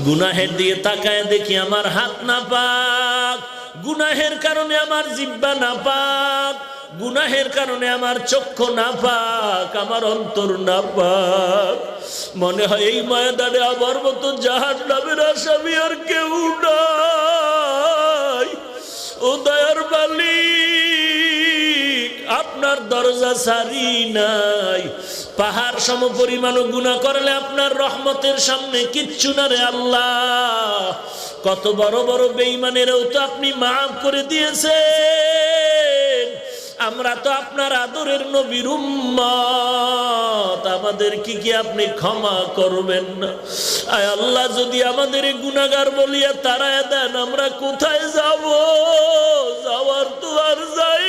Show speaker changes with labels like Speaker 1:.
Speaker 1: গুনাহের দিকে তাকায় দেখি আমার হাত না পাক, গুনাহের কারণে আমার জিহ্বা না পাক, গুনাহের কারণে আমার চক্ষু না পাক, আমার অন্তর না পাক। মনে হয় এই ময়দানে আমার মতো জাহান্নামের আসামি আর কেউ নাই। ও দয়ার মালিক, আপনার দরজা সারি নাই। পাহাড় সম পরিমাণ গুনাহ করলে আপনার রহমতের সামনে কিচ্ছু না রে আল্লাহ। কত বড় বড় বেঈমানেরও তো আপনি মাফ করে দিয়েছেন। আমরা তো আপনার আদরের নবীর উম্মত, আমাদের কি আপনি ক্ষমা করবেন না? আয় আল্লাহ, যদি আমাদের গুনাহগার বলিয়া তাড়ায় দেন, আমরা কোথায় যাব? যাওয়ার তো আর যাই